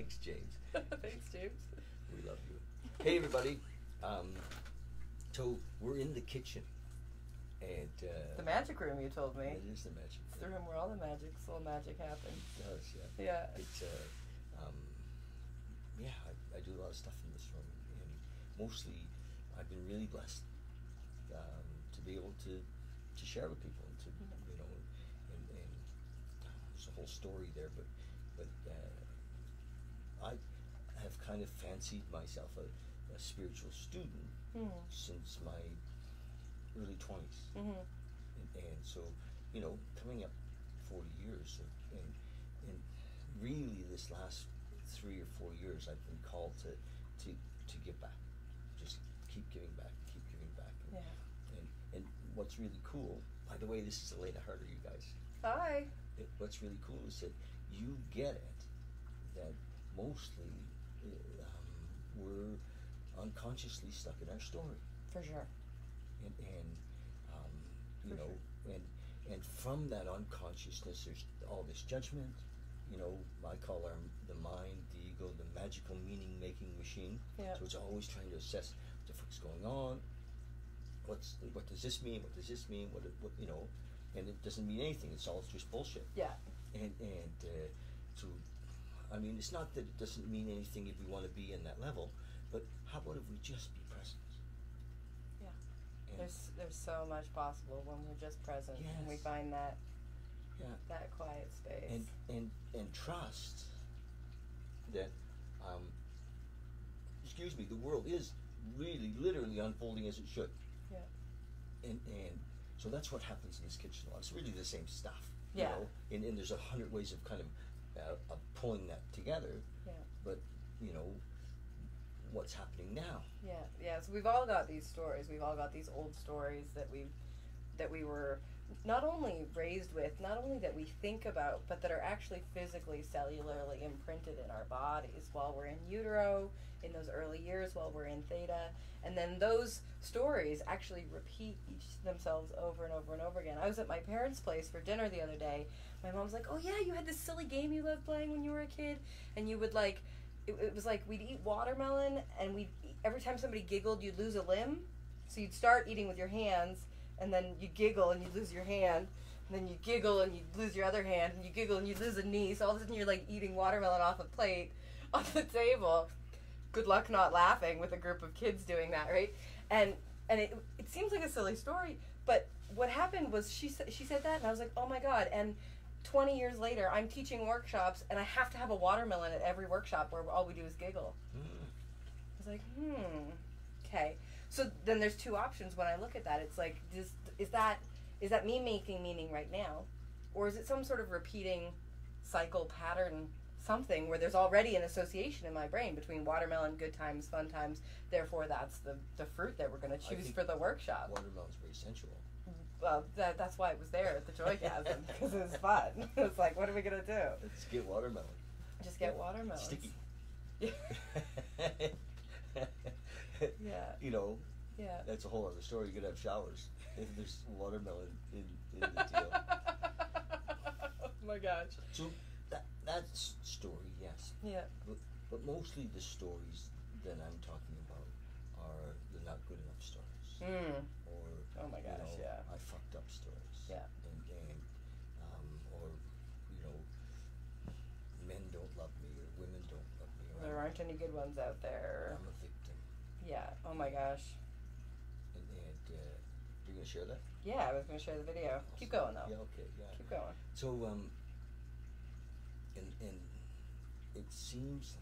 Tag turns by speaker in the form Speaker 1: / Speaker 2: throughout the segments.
Speaker 1: Thanks, James.
Speaker 2: Thanks, James.
Speaker 1: We love you. Hey, everybody. So we're in the kitchen, and
Speaker 2: the magic room. You told me.
Speaker 1: It is the magic room.
Speaker 2: It's the room where all the soul magic happens.
Speaker 1: It does, yeah.
Speaker 2: Yeah.
Speaker 1: It's yeah. I do a lot of stuff in this room, and mostly I've been really blessed to be able to share with people, and to you know, and there's a whole story there, but I have kind of fancied myself a spiritual student since my early 20s, and so you know, coming up 40 years, and really this last 3 or 4 years, I've been called to give back, just keep giving back, and what's really cool, by the way, this is Elena Harder, you guys.
Speaker 2: Hi.
Speaker 1: What's really cool is that you get it, that mostly we're unconsciously stuck in our story.
Speaker 2: For sure.
Speaker 1: And you know, and from that unconsciousness, there's all this judgment. You know, I call the mind, the ego, the magical meaning-making machine.
Speaker 2: Yeah.
Speaker 1: So it's always trying to assess what the fuck's going on. What does this mean? What does this mean? What you know? And it doesn't mean anything. It's all just bullshit.
Speaker 2: Yeah.
Speaker 1: And so, I mean, it's not that it doesn't mean anything if we want to be in that level, but how about if we just be present?
Speaker 2: Yeah.
Speaker 1: And
Speaker 2: There's so much possible when we're just present, and we find that that quiet space.
Speaker 1: And trust that, excuse me, the world is really, literally unfolding as it should.
Speaker 2: Yeah.
Speaker 1: And so that's what happens in this kitchen a lot. It's really the same stuff.
Speaker 2: Yeah.
Speaker 1: You know? And there's 100 ways of kind of pulling that together.
Speaker 2: Yeah.
Speaker 1: But, you know, what's happening now?
Speaker 2: Yeah. So we've all got these stories. We've all got these old stories that we were not only raised with, not only that we think about, but that are actually physically, cellularly imprinted in our bodies while we're in utero, in those early years, while we're in theta. And then those stories actually repeat themselves over and over and over again. I was at my parents' place for dinner the other day. My mom's like, oh yeah, you had this silly game you loved playing when you were a kid, and you would like, it was like we'd eat watermelon, and every time somebody giggled, you'd lose a limb. So you'd start eating with your hands, and then you giggle and you lose your hand, and then you giggle and you lose your other hand, and you giggle and you lose a knee. So all of a sudden you're like eating watermelon off a plate, off the table. Good luck not laughing with a group of kids doing that, right? And it seems like a silly story, but what happened was she said that, and I was like, oh my God. And 20 years later, I'm teaching workshops, and I have to have a watermelon at every workshop where all we do is giggle. I was like, okay. So then there's two options when I look at that. It's like, is that me making meaning right now? Or is it some sort of repeating cycle pattern, something where there's already an association in my brain between watermelon, good times, fun times, therefore that's the fruit that we're going to choose for the workshop.
Speaker 1: Watermelon's very sensual.
Speaker 2: Well, that's why it was there at the Joygasm, because it was fun. It was like, what are we going to do?
Speaker 1: Let's get watermelon.
Speaker 2: Just get watermelon.
Speaker 1: Sticky.
Speaker 2: Yeah. Yeah.
Speaker 1: You know,
Speaker 2: yeah,
Speaker 1: that's a whole other story. You could have showers if there's watermelon in the deal.
Speaker 2: Oh my gosh.
Speaker 1: So that's story, yes.
Speaker 2: Yeah.
Speaker 1: But mostly the stories that I'm talking about are the not good enough stories. Or,
Speaker 2: oh my gosh,
Speaker 1: you know,
Speaker 2: yeah.
Speaker 1: I fucked up stories.
Speaker 2: Yeah.
Speaker 1: And or, you know, men don't love me, or women don't love me. Or
Speaker 2: There aren't any good ones out there.
Speaker 1: I'm a victim.
Speaker 2: Yeah. Oh my gosh.
Speaker 1: And you're going to share that?
Speaker 2: Yeah, I was going to share the video.
Speaker 1: Awesome.
Speaker 2: Keep going, though.
Speaker 1: Yeah, okay, yeah.
Speaker 2: Keep going.
Speaker 1: So, and it seems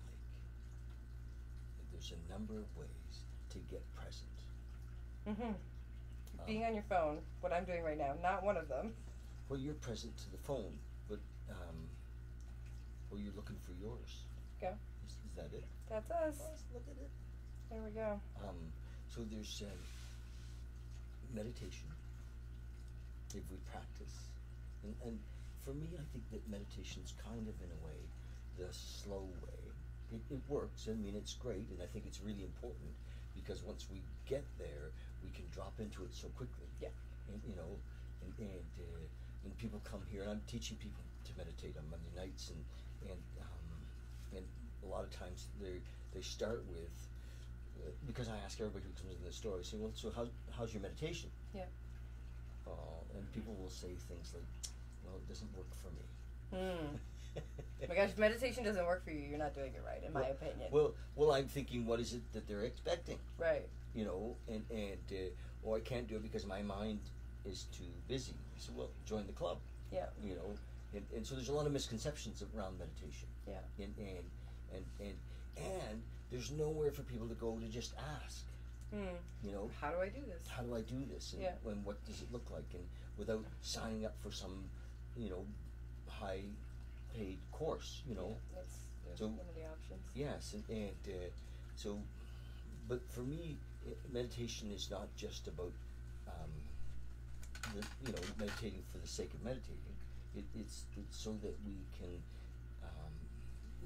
Speaker 1: like there's a number of ways to get present.
Speaker 2: Being on your phone, what I'm doing right now, not one of them.
Speaker 1: Well, you're present to the phone, but well, you're looking for yours.
Speaker 2: Go.
Speaker 1: Is that it?
Speaker 2: That's us.
Speaker 1: Look at it.
Speaker 2: There we go.
Speaker 1: So there's meditation, if we practice. And for me, I think that meditation's kind of, in a way, the slow way. It works. I mean, it's great, and I think it's really important, because once we get there, we can drop into it so quickly.
Speaker 2: Yeah.
Speaker 1: And, you know, and people come here, and I'm teaching people to meditate on Monday nights, and a lot times they start with, because I ask everybody who comes in the store, I say, well, so how's your meditation?
Speaker 2: Yeah.
Speaker 1: And people will say things like, well, it doesn't work for me.
Speaker 2: Oh my gosh, if meditation doesn't work for you, you're not doing it right, in my opinion.
Speaker 1: Well, I'm thinking, what is it that they're expecting?
Speaker 2: Right.
Speaker 1: You know, and or I can't do it because my mind is too busy. So, well, join the club.
Speaker 2: Yeah.
Speaker 1: You know, and so there's a lot of misconceptions around meditation.
Speaker 2: Yeah.
Speaker 1: And there's nowhere for people to go to just ask. You know,
Speaker 2: how do I do this?
Speaker 1: How do I do this? And, and what does it look like? And without signing up for some, you know, high-paid course, you know.
Speaker 2: Yeah, there's
Speaker 1: so
Speaker 2: one of the options.
Speaker 1: Yes, and so, but for me, meditation is not just about, meditating for the sake of meditating. It's so that we can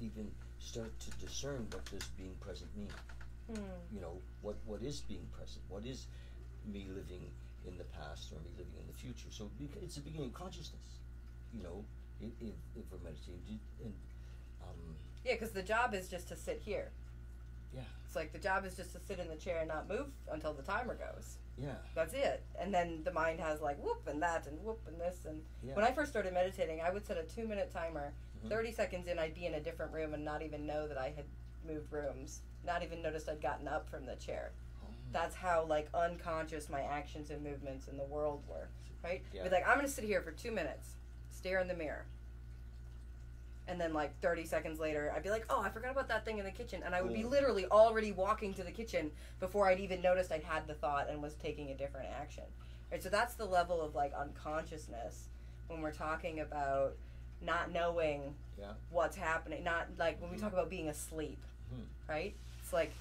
Speaker 1: even start to discern what does being present mean. You know, what is being present? What is me living in the past or me living in the future? So it's the beginning of consciousness. You know, if we're meditating, and
Speaker 2: yeah, because the job is just to sit here.
Speaker 1: Yeah.
Speaker 2: It's like the job is just to sit in the chair and not move until the timer goes.
Speaker 1: Yeah.
Speaker 2: That's it. And then the mind has like whoop and that and whoop and this and when I first started meditating, I would set a 2-minute timer. 30 seconds in, I'd be in a different room and not even know that I had moved rooms. Not even noticed I'd gotten up from the chair. That's how like unconscious my actions and movements in the world were. Right?
Speaker 1: Yeah.
Speaker 2: Be like, I'm gonna sit here for 2 minutes, stare in the mirror. And then like 30 seconds later, I'd be like, oh, I forgot about that thing in the kitchen. And I would be literally already walking to the kitchen before I'd even noticed I'd had the thought and was taking a different action. Right? So that's the level of like unconsciousness when we're talking about not knowing what's happening. Not like when we talk about being asleep, right? It's like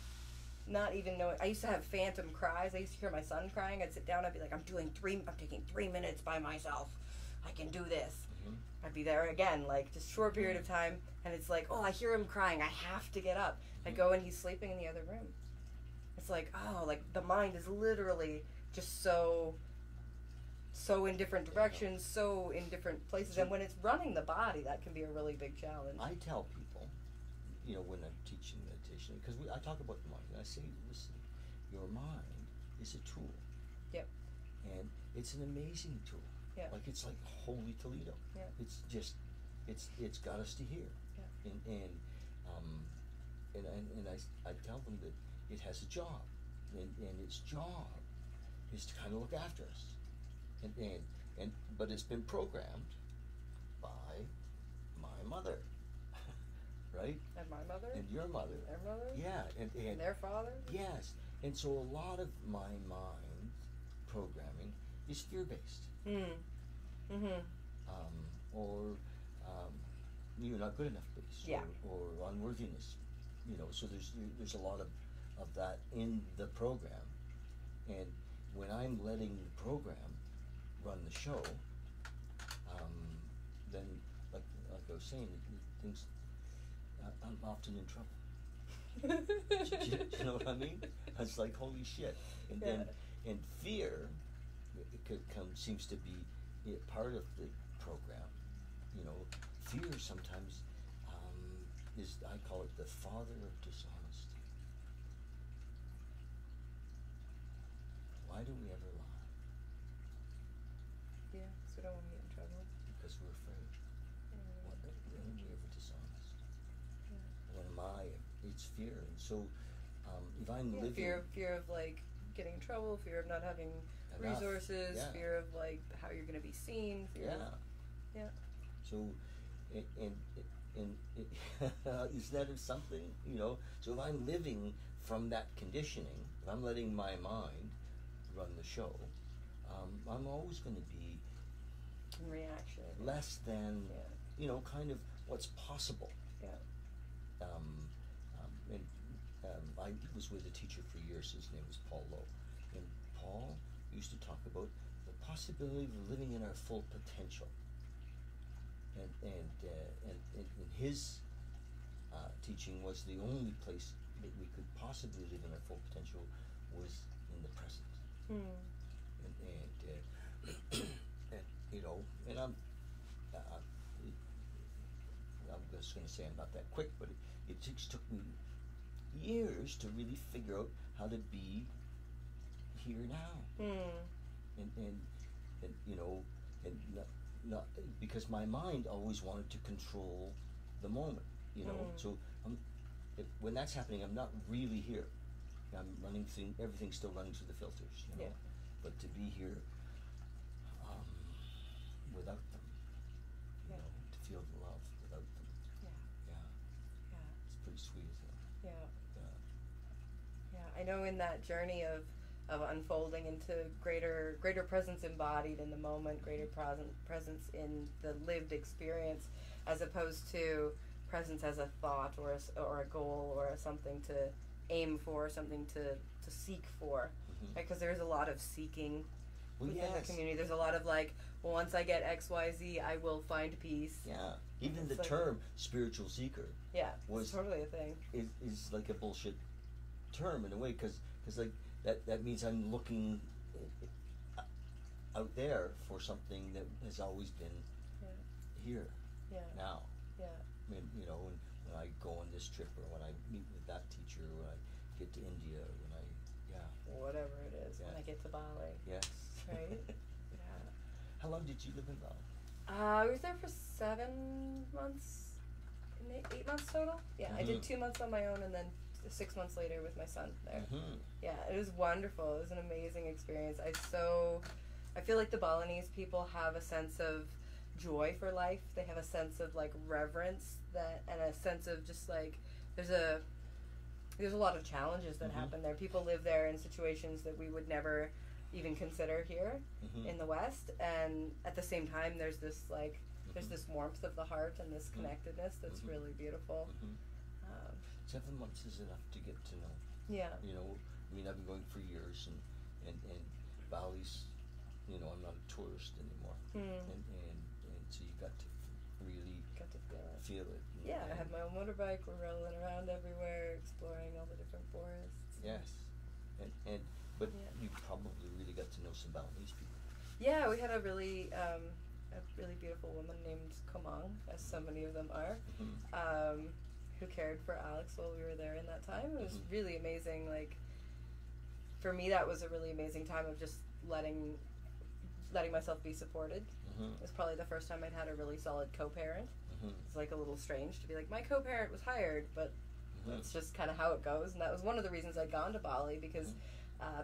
Speaker 2: not even knowing. I used to have phantom cries. I used to hear my son crying. I'd sit down. I'd be like, I'm taking 3 minutes by myself. I can do this. I'd be there again, like just short period of time, and it's like, oh, I hear him crying. I have to get up. I go and he's sleeping in the other room. It's like, oh, like the mind is literally just so in different directions, so in different places, and when it's running the body, that can be a really big challenge.
Speaker 1: I tell people, you know, when I'm teaching meditation, because I talk about the mind, and I say, listen, your mind is a tool.
Speaker 2: Yep. And
Speaker 1: it's an amazing tool.
Speaker 2: Yeah.
Speaker 1: Like it's like Holy Toledo.
Speaker 2: Yeah.
Speaker 1: It's just, it's got us to here.
Speaker 2: Yeah.
Speaker 1: And I tell them that it has a job, and its job is to kind of look after us. But it's been programmed by my mother, right?
Speaker 2: And my mother.
Speaker 1: And your mother.
Speaker 2: Their mother.
Speaker 1: Yeah, and
Speaker 2: their father.
Speaker 1: Yes, and so a lot of my mind programming is fear-based. Or you're not good enough based. Or unworthiness. You know, so there's a lot of that in the program, and when I'm letting the program run the show, then like I was saying, things I'm often in trouble. you know what I mean? It's like holy shit, and then and fear seems to be part of the program. You know, fear sometimes is, I call it the father of dishonesty. Why do we ever lie?
Speaker 2: Yeah, because we don't want to get in trouble.
Speaker 1: Because we're afraid. When are we ever dishonest? When am I? It's fear. And so if I'm living...
Speaker 2: Fear of like getting in trouble, fear of not having resources, fear of like how you're going to be seen. Fear of,
Speaker 1: So, and is that something, you know? So if I'm living from that conditioning, if I'm letting my mind run the show, I'm always going to be
Speaker 2: in reaction,
Speaker 1: less than, you know, kind of what's possible. I was with a teacher for years. His name was Paul Lowe, and Paul used to talk about the possibility of living in our full potential. And his teaching was the only place that we could possibly live in our full potential was in the present. And you know, and I'm just going to say I'm not that quick, but it just took me years to really figure out how to be here now. And you know, and not because my mind always wanted to control the moment, you know. So when that's happening, I'm not really here. I'm running through, everything's still running through the filters, you know.
Speaker 2: Yeah.
Speaker 1: But to be here without them, you know, to feel the love without them. Yeah. It's pretty sweet, isn't it?
Speaker 2: Yeah. I know in that journey of unfolding into greater presence embodied in the moment, greater presence in the lived experience, as opposed to presence as a thought or a goal or something to aim for, something to seek for. Because there's a lot of seeking within the community. There's a lot of like, well, once I get X, Y, Z, I will find peace.
Speaker 1: Yeah. Even the term spiritual seeker.
Speaker 2: Yeah.
Speaker 1: Was
Speaker 2: totally a thing.
Speaker 1: Is like a bullshit term in a way, because like that means I'm looking out there for something that has always been here now.
Speaker 2: Yeah.
Speaker 1: I mean, you know, when I go on this trip, or when I meet with that teacher, or when I get to India, when I
Speaker 2: whatever it is, when I get to Bali.
Speaker 1: Yes.
Speaker 2: Right.
Speaker 1: How long did you live in Bali?
Speaker 2: I was there for 7 months, 8 months total. Yeah, I did 2 months on my own, and then 6 months later with my son there. Yeah, it was wonderful. It was an amazing experience. I feel like the Balinese people have a sense of joy for life. They have a sense of like reverence and a sense of just like there's a lot of challenges that happen there. People live there in situations that we would never even consider here in the West, and at the same time there's this like there's this warmth of the heart and this connectedness that's really beautiful.
Speaker 1: 7 months is enough to get to know.
Speaker 2: Yeah.
Speaker 1: You know, I mean, I've been going for years, and Bali's, you know, I'm not a tourist anymore, and so you got to really feel it.
Speaker 2: Yeah, I have my own motorbike. We're rolling around everywhere, exploring all the different forests.
Speaker 1: Yes, but you probably really got to know some Balinese people.
Speaker 2: Yeah, we had a really beautiful woman named Komang, as so many of them are, who cared for Alex while we were there in that time. It was really amazing. Like, for me, that was a really amazing time of just letting myself be supported. It was probably the first time I'd had a really solid co-parent. It's like a little strange to be like, my co-parent was hired, but that's just kind of how it goes. And that was one of the reasons I'd gone to Bali, because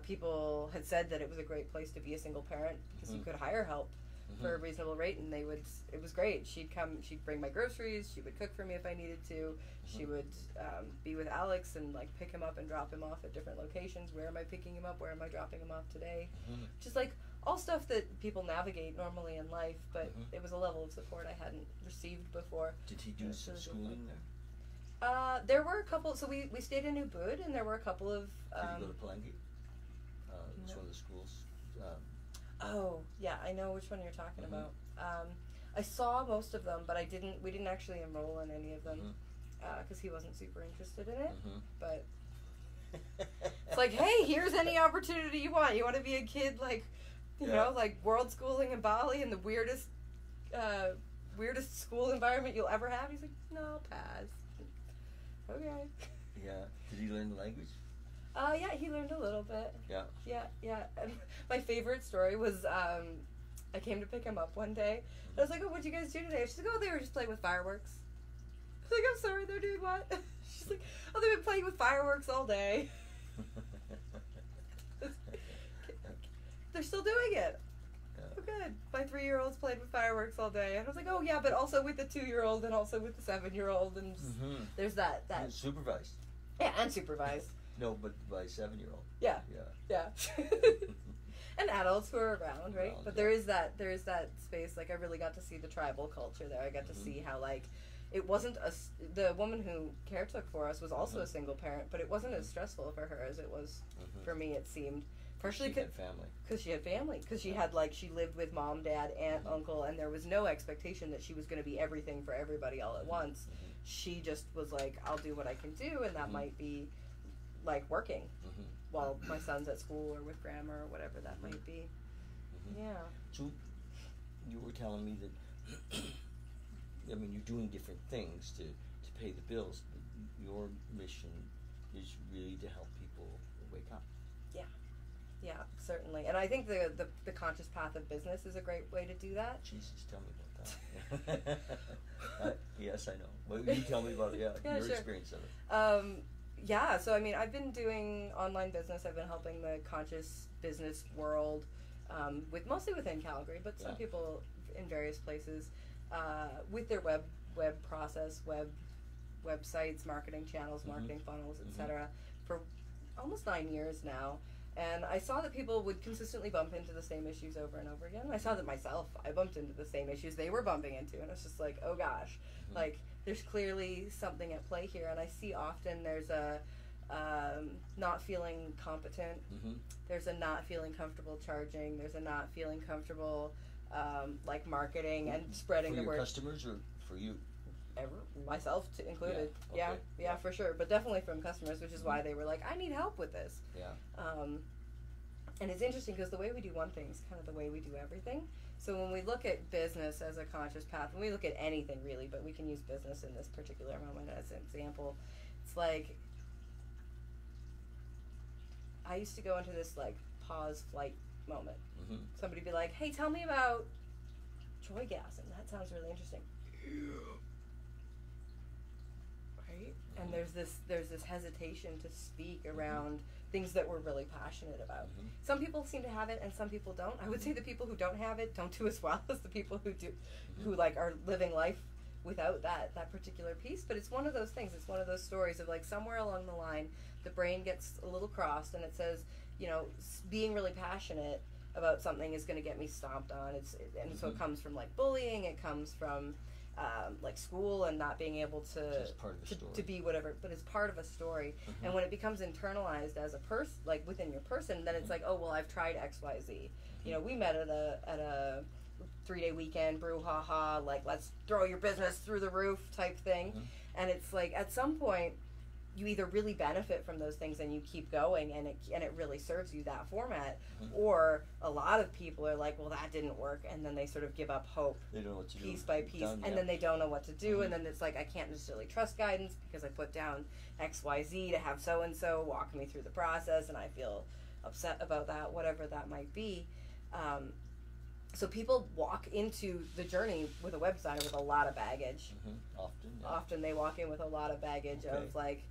Speaker 2: people had said that it was a great place to be a single parent, because you could hire help for a reasonable rate, and it was great. She'd bring my groceries, she would cook for me if I needed to, she would be with Alex and like pick him up and drop him off at different locations. Where am I picking him up? Where am I dropping him off today? Just like all stuff that people navigate normally in life, but it was a level of support I hadn't received before.
Speaker 1: Did he do some schooling there?
Speaker 2: There were a couple, so we stayed in Ubud, and there were a couple of...
Speaker 1: Did he go to Palenque? It's one of the schools.
Speaker 2: Oh, yeah, I know which one you're talking about. I saw most of them, but we didn't actually enroll in any of them, because he wasn't super interested in it, but it's like, hey, here's any opportunity you want. You want to be a kid, like, you know, like world schooling in Bali in the weirdest school environment you'll ever have? He's like, no, I'll pass. Okay.
Speaker 1: Yeah. Did he learn the language?
Speaker 2: Yeah, he learned a little bit.
Speaker 1: Yeah.
Speaker 2: Yeah. And my favorite story was I came to pick him up one day. And I was like, oh, what'd you guys do today? She's like, oh, they were just playing with fireworks. I was like, I'm sorry, they're doing what? She's like, oh, they've been playing with fireworks all day. They're still doing it. Oh, good. My 3-year-old's played with fireworks all day. And I was like, oh, yeah, but also with the 2-year-old and also with the 7-year-old. And there's that.
Speaker 1: Supervised.
Speaker 2: Yeah, unsupervised.
Speaker 1: No, but by a 7-year-old.
Speaker 2: Yeah. And adults who are around, right? But there is that space. Like, I really got to see the tribal culture there. I got to see how, like, it wasn't the woman who caretook for us was also a single parent, but it wasn't as stressful for her as it was for me, it seemed. Partially
Speaker 1: because she had family.
Speaker 2: Because she had family. Because she had, like, she lived with mom, dad, aunt, uncle, and there was no expectation that she was going to be everything for everybody all at once. She just was like, I'll do what I can do, and that might be, like, working while my son's at school or with grandma or whatever that might be. Yeah.
Speaker 1: So, you were telling me that, I mean, you're doing different things to pay the bills, your mission is really to help people wake up.
Speaker 2: Yeah, certainly. And I think the conscious path of business is a great way to do that.
Speaker 1: Jesus, tell me about that. Yes, I know. Well, you tell me about your
Speaker 2: sure.
Speaker 1: experience of it.
Speaker 2: Yeah, so I mean, I've been doing online business. I've been helping the conscious business world, mostly within Calgary, but some people in various places, with their web process, websites, marketing channels, marketing funnels, etc. for almost 9 years now. And I saw that people would consistently bump into the same issues over and over again. I saw that myself, I bumped into the same issues they were bumping into. And it's just like, oh gosh, like there's clearly something at play here. And I see often there's a not feeling competent. There's a not feeling comfortable charging. There's a not feeling comfortable like marketing and spreading the word.
Speaker 1: For your customers or for you?
Speaker 2: Myself included. Yeah, for sure. But definitely from customers, which is why they were like, I need help with this. And it's interesting because the way we do one thing is kind of the way we do everything. So when we look at business as a conscious path, when we look at anything really, but we can use business in this particular moment as an example, it's like I used to go into this like pause flight moment. Somebody be like, hey, tell me about joygasm. That sounds really interesting. Right? And there's this hesitation to speak around things that we're really passionate about. Some people seem to have it and some people don't. I would say the people who don't have it don't do as well as the people who do, who like are living life without that particular piece. But it's one of those things. It's one of those stories of like somewhere along the line the brain gets a little crossed and it says, you know, being really passionate about something is going to get me stomped on. So it comes from like bullying. It comes from like school and not being able to be whatever, but it's part of a story. And when it becomes internalized as a person, like within your person, then it's like, oh well, I've tried XYZ. You know, we met at a 3-day weekend, brouhaha, like let's throw your business through the roof type thing. And it's like at some point you either really benefit from those things and you keep going and it really serves you, that format, or a lot of people are like, well, that didn't work, and then they sort of give up hope.
Speaker 1: They don't know what to
Speaker 2: piece
Speaker 1: do.
Speaker 2: by piece, and then they don't know what to do, and then it's like I can't necessarily trust guidance because I put down XYZ to have so and so walk me through the process, and I feel upset about that, whatever that might be. So people walk into the journey with a web designer with a lot of baggage. Often they walk in with a lot of baggage of like,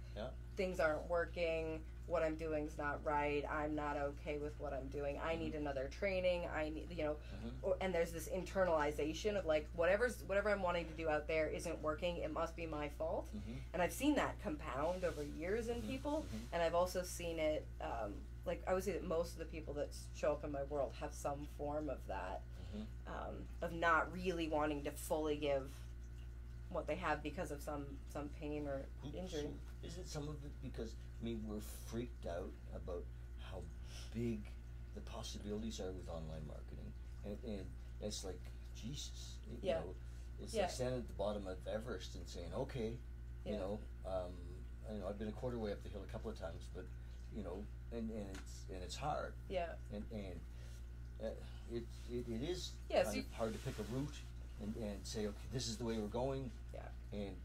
Speaker 2: things aren't working, what I'm doing is not right, I'm not okay with what I'm doing, I need another training, I need, you know, and there's this internalization of like, whatever I'm wanting to do out there isn't working, it must be my fault. And I've seen that compound over years in people, and I've also seen it, like I would say that most of the people that show up in my world have some form of that, of not really wanting to fully give what they have because of some pain or injury.
Speaker 1: So isn't some of it because, I mean, we're freaked out about how big the possibilities are with online marketing, and it's like, Jesus, you know, it's like standing at the bottom of Everest and saying, okay, you know, I've been a quarter way up the hill a couple of times, but you know, and it's hard. And it is kind of hard to pick a route and say, okay, this is the way we're going, and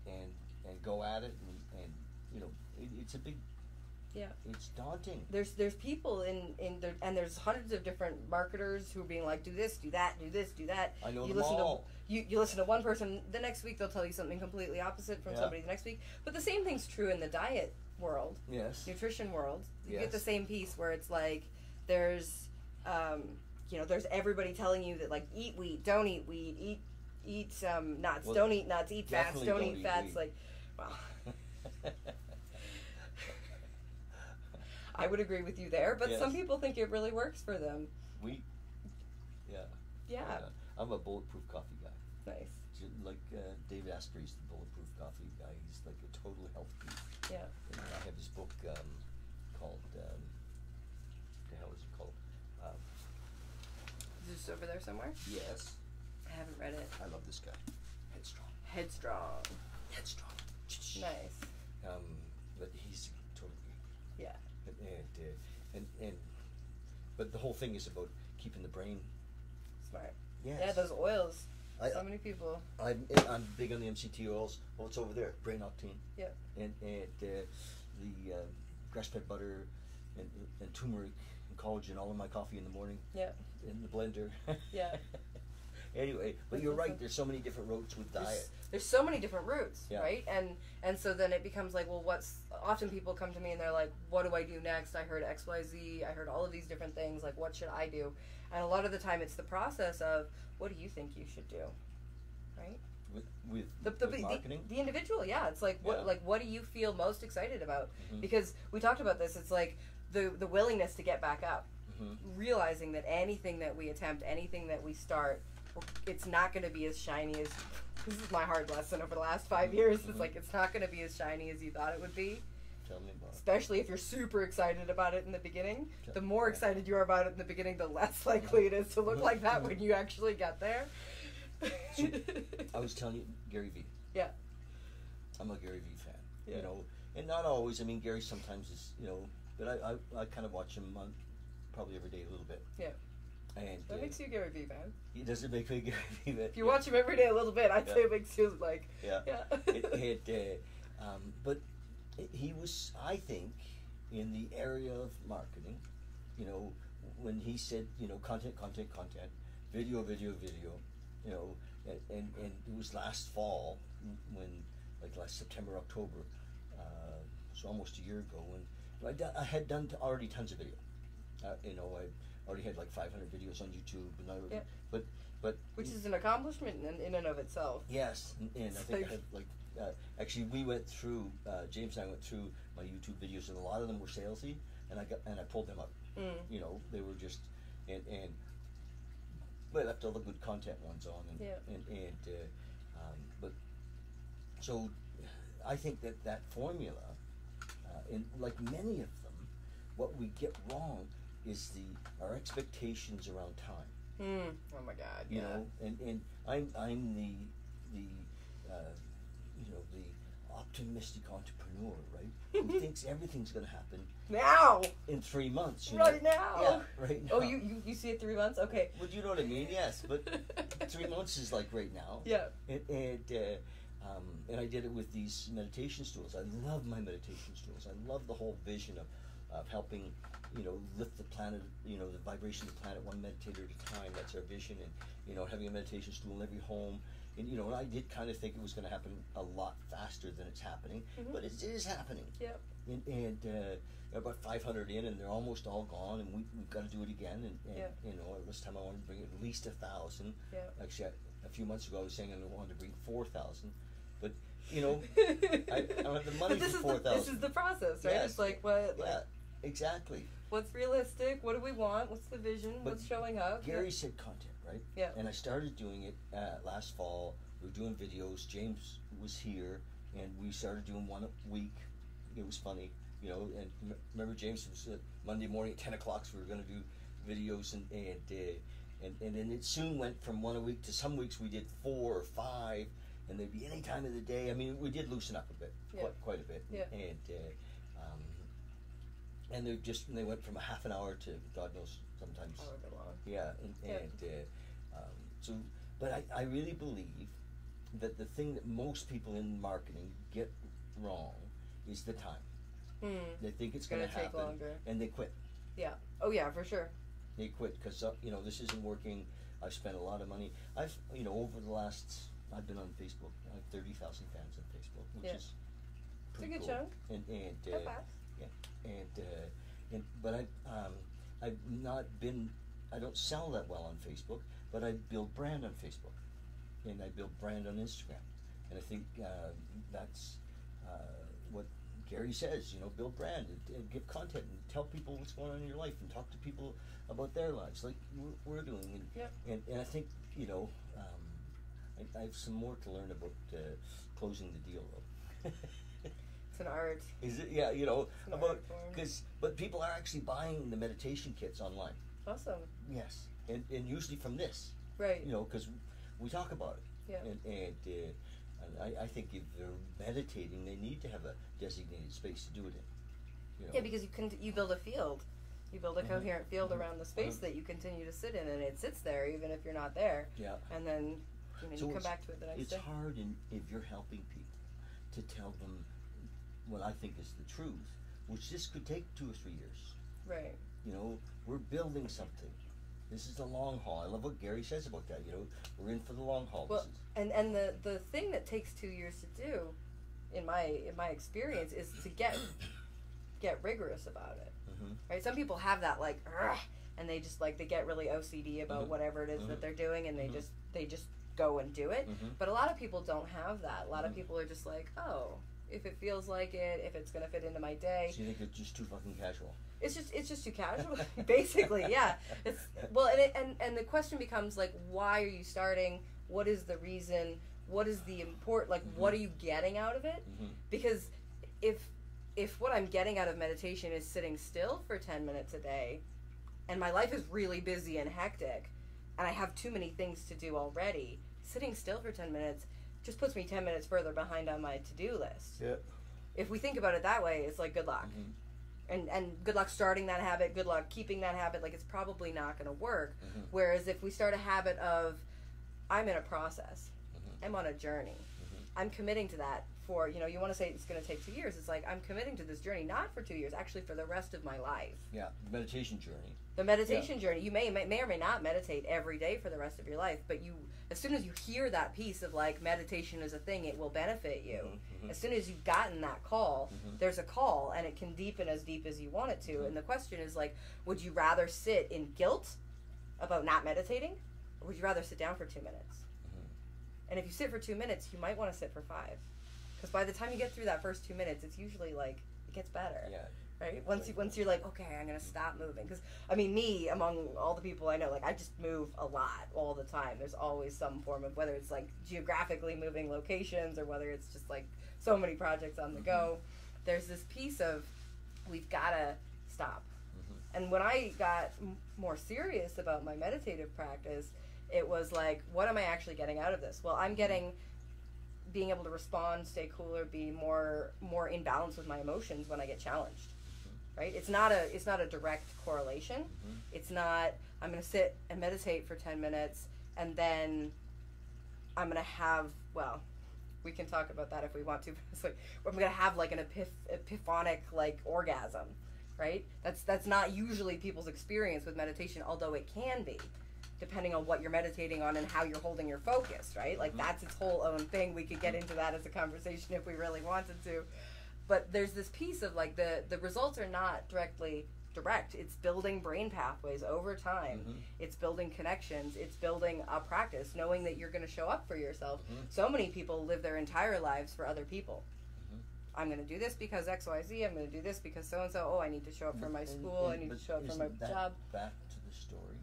Speaker 1: go at it, and you know, it's a big, it's daunting.
Speaker 2: There's people in there, and there's hundreds of different marketers who are being like, do this, do that, do this, do that.
Speaker 1: I know them all.
Speaker 2: You listen to one person, the next week they'll tell you something completely opposite from somebody the next week. But the same thing's true in the diet world, nutrition world. You get the same piece where it's like there's you know, there's everybody telling you that like eat wheat, don't eat wheat, eat nuts, don't eat nuts, eat fats, don't eat fats. Wheat. Like, well, I would agree with you there, but some people think it really works for them.
Speaker 1: Wheat, I'm a bulletproof coffee guy.
Speaker 2: Nice.
Speaker 1: Like Dave Asprey's the bulletproof coffee guy. He's like a total health geek. And I have this book called what the hell is it called?
Speaker 2: Is this over there somewhere?
Speaker 1: Yes.
Speaker 2: I haven't read it.
Speaker 1: I love this guy.
Speaker 2: Headstrong. Nice.
Speaker 1: But he's totally geek.
Speaker 2: Yeah.
Speaker 1: But the whole thing is about keeping the brain
Speaker 2: smart.
Speaker 1: Yes.
Speaker 2: Yeah, those oils. So many people.
Speaker 1: I'm big on the MCT oils. Well, it's over there, brain octane.
Speaker 2: Yep.
Speaker 1: And the grass-fed butter and turmeric and collagen all in my coffee in the morning.
Speaker 2: Yep.
Speaker 1: In the blender.
Speaker 2: Yeah.
Speaker 1: Anyway, but you're right. There's so many different routes with diet.
Speaker 2: There's so many different routes,
Speaker 1: Yeah.
Speaker 2: right? And so then it becomes like, well, often people come to me and they're like, what do I do next? I heard XYZ. I heard all of these different things. Like, what should I do? And a lot of the time, it's the process of, what do you think you should do, right?
Speaker 1: With marketing,
Speaker 2: the individual, yeah. It's like, what do you feel most excited about?
Speaker 1: Mm-hmm.
Speaker 2: Because we talked about this. It's like the willingness to get back up,
Speaker 1: mm-hmm.
Speaker 2: realizing that anything that we attempt, anything that we start, it's not going to be as shiny as. This is my hard lesson over the last 5 years.
Speaker 1: Mm-hmm.
Speaker 2: It's like, it's not going to be as shiny as you thought it would be.
Speaker 1: Tell me about it.
Speaker 2: Especially if you're super excited about it in the beginning. The more excited you are about it in the beginning, the less likely it is to look like that when you actually get there.
Speaker 1: So, I was telling you, Gary Vee.
Speaker 2: Yeah.
Speaker 1: I'm a Gary Vee fan.
Speaker 2: Yeah.
Speaker 1: You know, and not always. I mean, Gary sometimes is, you know, but I kind of watch him probably every day a little bit.
Speaker 2: Yeah.
Speaker 1: And
Speaker 2: that makes you Gary Vee fan.
Speaker 1: He doesn't make me Gary Vee.
Speaker 2: If you watch him every day a little bit, I'd say it makes you like.
Speaker 1: Yeah.
Speaker 2: Yeah.
Speaker 1: But he was, I think, in the area of marketing, you know, when he said, you know, content, video, you know, and it was last fall when, like last September, October, so almost a year ago, when I had done already tons of video. You know, I already had like 500 videos on YouTube, and but
Speaker 2: which is an accomplishment in and of itself.
Speaker 1: Yes, and I think I had like actually we went through James and I went through my YouTube videos, and a lot of them were salesy, and I pulled them out. You know, they were just and but I left all the good content ones on, but so I think that formula, in like many of them, what we get wrong is our expectations around time.
Speaker 2: Oh my God!
Speaker 1: You know, and I'm the you know, the optimistic entrepreneur, right? Who thinks everything's going to happen
Speaker 2: now
Speaker 1: in 3 months. You
Speaker 2: right
Speaker 1: know?
Speaker 2: now.
Speaker 1: Yeah, right now.
Speaker 2: Oh, you see it 3 months? Okay.
Speaker 1: Well, you know what I mean? Yes, but 3 months is like right now.
Speaker 2: Yeah.
Speaker 1: And I did it with these meditation stools. I love my meditation stools. I love the whole vision of helping, you know, lift the planet, you know, the vibration of the planet one meditator at a time. That's our vision. And, you know, having a meditation stool in every home. And, you know, and I did kind of think it was going to happen a lot faster than it's happening. But it is happening.
Speaker 2: Yep.
Speaker 1: And about 500 in, and they're almost all gone, and we've got to do it again. And you know, this time I wanted to bring at least 1,000.
Speaker 2: Yeah.
Speaker 1: Actually, a few months ago I was saying I wanted to bring 4,000. But, you know, I don't have the money for 4,000.
Speaker 2: This is the process, right?
Speaker 1: Yes.
Speaker 2: It's like what?
Speaker 1: Yeah, exactly.
Speaker 2: What's realistic? What do we want? What's the vision?
Speaker 1: But
Speaker 2: what's showing up?
Speaker 1: Gary said content, right?
Speaker 2: Yeah.
Speaker 1: And I started doing it last fall. We were doing videos. James was here, and we started doing one a week. It was funny, you know. And remember, James was Monday morning at 10 o'clock. So we were going to do videos, and then it soon went from one a week to some weeks we did 4 or 5. And they'd be any time of the day. I mean, we did loosen up a bit, quite a bit.
Speaker 2: Yeah.
Speaker 1: And they went from a half an hour to God knows sometimes.
Speaker 2: However long.
Speaker 1: Yeah, so, but I really believe that the thing that most people in marketing get wrong is the time. They think it's going to happen,
Speaker 2: longer.
Speaker 1: And they quit.
Speaker 2: Yeah. Oh yeah, for sure.
Speaker 1: They quit because you know, this isn't working. I've spent a lot of money. You know, over the last. I've been on Facebook. I have 30,000 fans on Facebook, which is pretty
Speaker 2: it's a good
Speaker 1: cool.
Speaker 2: chunk.
Speaker 1: But I've not been. I don't sell that well on Facebook, but I build brand on Facebook, and I build brand on Instagram, and I think that's what Gary says. You know, build brand and give content and tell people what's going on in your life and talk to people about their lives, like we're doing. And I think, you know. I have some more to learn about closing the deal, though.
Speaker 2: It's an art.
Speaker 1: Is it? Yeah, you know,
Speaker 2: about
Speaker 1: but people are actually buying the meditation kits online.
Speaker 2: Awesome.
Speaker 1: Yes, and usually from this.
Speaker 2: Right.
Speaker 1: You know, because we talk about it.
Speaker 2: Yeah.
Speaker 1: And I think if they're meditating, they need to have a designated space to do it in. You know?
Speaker 2: Yeah, because you build a field. You build a coherent field around the space that you continue to sit in, and it sits there even if you're not there.
Speaker 1: Yeah.
Speaker 2: And then and
Speaker 1: So
Speaker 2: you come back to it the next
Speaker 1: it's
Speaker 2: day.
Speaker 1: hard if you're helping people to tell them what I think is the truth, which this could take 2 or 3 years.
Speaker 2: Right.
Speaker 1: You know, we're building something. This is the long haul. I love what Gary says about that. You know, we're in for the long haul.
Speaker 2: Well, and the thing that takes 2 years to do, in my experience, is to get rigorous about it.
Speaker 1: Mm-hmm.
Speaker 2: Right? Some people have that like, ugh, and they just like they get really OCD about whatever it is that they're doing, and they just go and do it. But a lot of people don't have that. A lot of people are just like, oh, if it feels like it, if it's gonna fit into my day.
Speaker 1: So you think it's just too fucking casual?
Speaker 2: It's just too casual, basically. Yeah. It's well, and the question becomes like, why are you starting? What is the reason? What is the import? Like, what are you getting out of it? Because if what I'm getting out of meditation is sitting still for 10 minutes a day, and my life is really busy and hectic, and I have too many things to do already, sitting still for 10 minutes just puts me 10 minutes further behind on my to-do list.
Speaker 1: Yeah.
Speaker 2: If we think about it that way, it's like, good luck. And good luck starting that habit, good luck keeping that habit, like it's probably not going to work. Whereas if we start a habit of, I'm in a process, I'm on a journey, I'm committing to that for, you want to say it's going to take 2 years, it's like, I'm committing to this journey, not for 2 years, actually for the rest of my life.
Speaker 1: Yeah, the meditation journey.
Speaker 2: The meditation journey, you may or may not meditate every day for the rest of your life, but as soon as you hear that piece of like, meditation is a thing, it will benefit you. As soon as you've gotten that call, there's a call, and it can deepen as deep as you want it to. And the question is like, would you rather sit in guilt about not meditating, or would you rather sit down for 2 minutes? And if you sit for 2 minutes, you might want to sit for 5. Because by the time you get through that first 2 minutes, it's usually like, it gets better.
Speaker 1: Yeah.
Speaker 2: Right? Once you're like, okay, I'm going to stop moving. Because, I mean, me, among all the people I know, like, I just move a lot all the time. There's always some form of, whether it's, like, geographically moving locations, or whether it's just, like, so many projects on the go. There's this piece of, we've got to stop. And when I got more serious about my meditative practice, it was like, what am I actually getting out of this? Well, I'm getting being able to respond, stay cooler, be more in balance with my emotions when I get challenged. Right? It's not a direct correlation. It's not, I'm going to sit and meditate for 10 minutes and then I'm going to have, well, we can talk about that if we want to. It's like, I'm going to have like an epiphanic like orgasm, right? That's not usually people's experience with meditation, although it can be, depending on what you're meditating on and how you're holding your focus, right? Like that's its whole own thing. We could get into that as a conversation if we really wanted to. But there's this piece of like the results are not direct. It's building brain pathways over time. It's building connections. It's building a practice, knowing that you're going to show up for yourself. So many people live their entire lives for other people. I'm going to do this because X, Y, Z. I'm going to do this because so-and-so. Oh, I need to show up for my school. I need to show up for my job.
Speaker 1: Back to the story.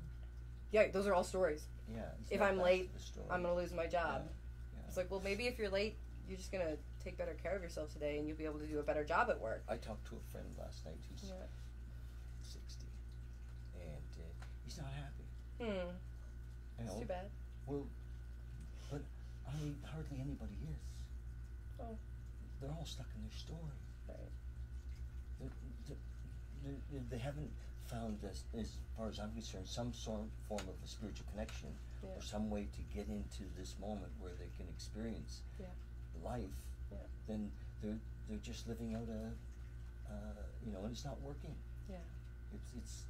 Speaker 2: Yeah, those are all stories.
Speaker 1: Yeah.
Speaker 2: If I'm late, I'm going to lose my job. Yeah. It's like, well, maybe if you're late, you're just going to take better care of yourself today and you'll be able to do a better job at work.
Speaker 1: I talked to a friend last night who's 60, and he's not happy.
Speaker 2: It's too bad.
Speaker 1: Well, but hardly anybody is.
Speaker 2: Oh.
Speaker 1: They're all stuck in their story.
Speaker 2: Right.
Speaker 1: They haven't found, as far as I'm concerned, some form of a spiritual connection or some way to get into this moment where they can experience life. Then they're just living out and it's not working. Yeah. It's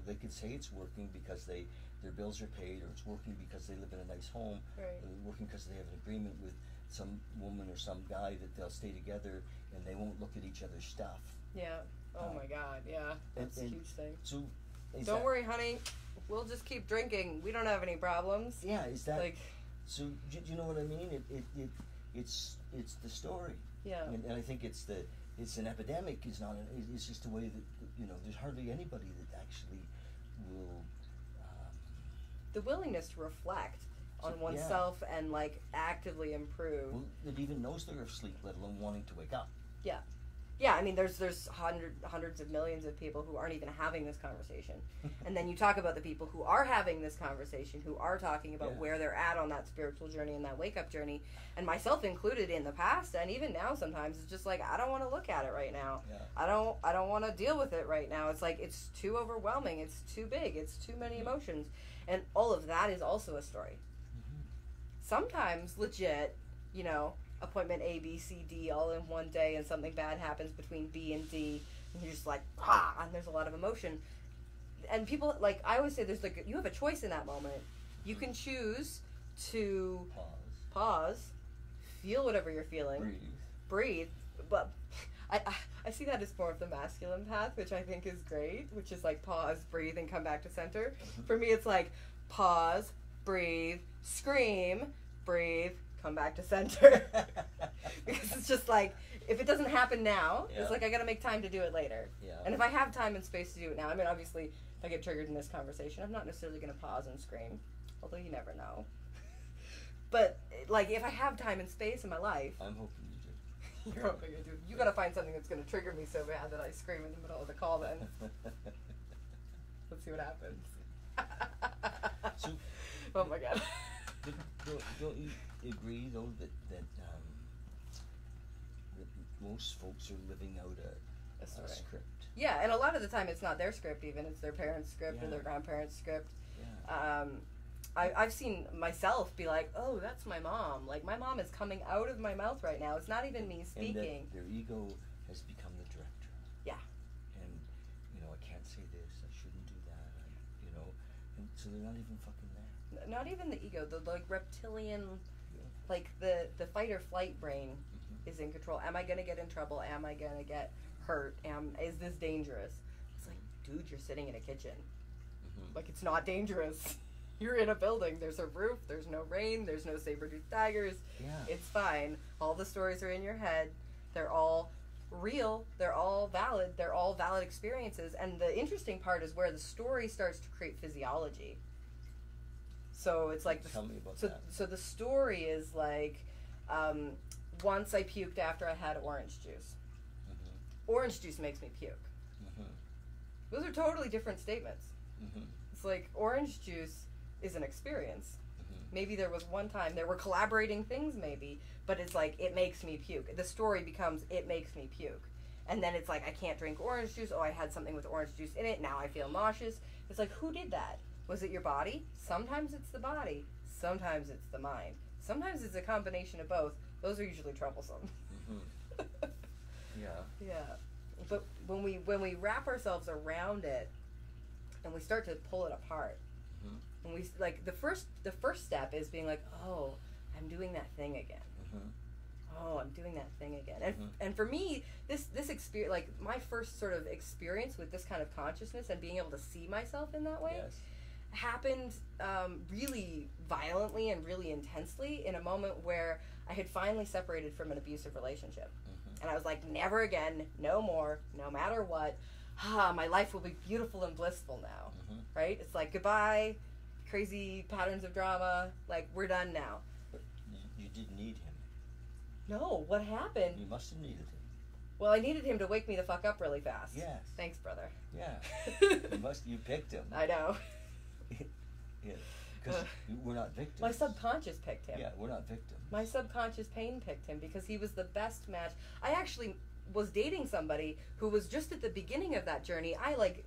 Speaker 1: they could say it's working because their bills are paid, or it's working because they live in a nice home,
Speaker 2: right.
Speaker 1: Or it's working because they have an agreement with some woman or some guy that they'll stay together and they won't look at each other's stuff. Yeah. Oh my God. Yeah. That's a huge thing. So don't worry, honey. We'll just keep drinking. We don't have any problems. Yeah. Is that like? So do you know what I mean? It's the story. Yeah. And I think it's an epidemic. It's just the way that there's hardly anybody that actually will. The willingness to reflect on oneself and like actively improve. Well, that even knows they're asleep, let alone wanting to wake up. Yeah. Yeah, I mean, there's hundreds of millions of people who aren't even having this conversation. And then you talk about the people who are having this conversation, who are talking about where they're at on that spiritual journey and that wake-up journey, and myself included in the past, and even now sometimes, it's just like, I don't want to look at it right now. Yeah. I don't want to deal with it right now. It's like, it's too overwhelming. It's too big. It's too many emotions. And all of that is also a story.
Speaker 2: sometimes legit, you know, appointment A, B, C, D all in one day, and something bad happens between B and D, and you're just like, ah, and there's a lot of emotion. And people, like, I always say there's, like, you have a choice in that moment. You can choose to pause, feel whatever you're feeling, breathe. But I see that as more of the masculine path, which I think is great, which is like pause, breathe, and come back to center. For me, it's like pause, breathe, scream, breathe, come back to center. Because it's just like, if it doesn't happen now, it's like I gotta make time to do it later. Yeah. And if I have time and space to do it now, I mean, obviously, if I get triggered in this conversation, I'm not necessarily gonna pause and scream, although you never know. But, like, if I have time and space in my life...
Speaker 1: I'm hoping you do.
Speaker 2: You're hoping I do. You gotta find something that's gonna trigger me so bad that I scream in the middle of the call then. Let's see what happens.
Speaker 1: So,
Speaker 2: oh my god.
Speaker 1: Don't you agree, though, that most folks are living out a script?
Speaker 2: Yeah, and a lot of the time it's not their script even, it's their parents' script or their grandparents' script. Yeah. I've seen myself be like, oh, that's my mom. Like, my mom is coming out of my mouth right now. It's not even me speaking.
Speaker 1: And their ego has become the director.
Speaker 2: Yeah.
Speaker 1: And, you know, I can't say this, I shouldn't do that, you know. And so they're not even fucking there.
Speaker 2: Not even the ego, the, like, reptilian, like, the fight or flight brain is in control. Am I going to get in trouble? Am I going to get hurt? Is this dangerous? It's like, dude, you're sitting in a kitchen. Like, it's not dangerous. You're in a building. There's a roof. There's no rain. There's no saber-toothed tigers. Yeah. It's fine. All the stories are in your head. They're all real. They're all valid. They're all valid experiences. And the interesting part is where the story starts to create physiology. So it's like...
Speaker 1: Tell me about that.
Speaker 2: So the story is like, once I puked after I had orange juice. Orange juice makes me puke. Those are totally different statements. It's like, orange juice is an experience. Maybe there was one time, there were collaborating things maybe, but it's like, it makes me puke. The story becomes, it makes me puke. And then it's like, I can't drink orange juice. Oh, I had something with orange juice in it. Now I feel nauseous. It's like, who did that? Was it your body? Sometimes it's the body. Sometimes it's the mind. Sometimes it's a combination of both. Those are usually troublesome. Yeah. But when we wrap ourselves around it, and we start to pull it apart, and we like the first step is being like, oh, I'm doing that thing again. Oh, I'm doing that thing again. And for me, this experience, like my first sort of experience with this kind of consciousness and being able to see myself in that way, happened really violently and really intensely in a moment where I had finally separated from an abusive relationship. And I was like, never again, no more, no matter what. My life will be beautiful and blissful now, right? It's like, goodbye, crazy patterns of drama, like, we're done now.
Speaker 1: But you didn't need him.
Speaker 2: No, what happened?
Speaker 1: You must have needed him.
Speaker 2: Well, I needed him to wake me the fuck up really fast.
Speaker 1: Yes.
Speaker 2: Thanks, brother.
Speaker 1: Yeah. You picked him.
Speaker 2: I know.
Speaker 1: Yeah. Because we're not victims.
Speaker 2: My subconscious picked him.
Speaker 1: Yeah, we're not victims.
Speaker 2: My subconscious pain picked him because he was the best match. I actually was dating somebody who was just at the beginning of that journey. I like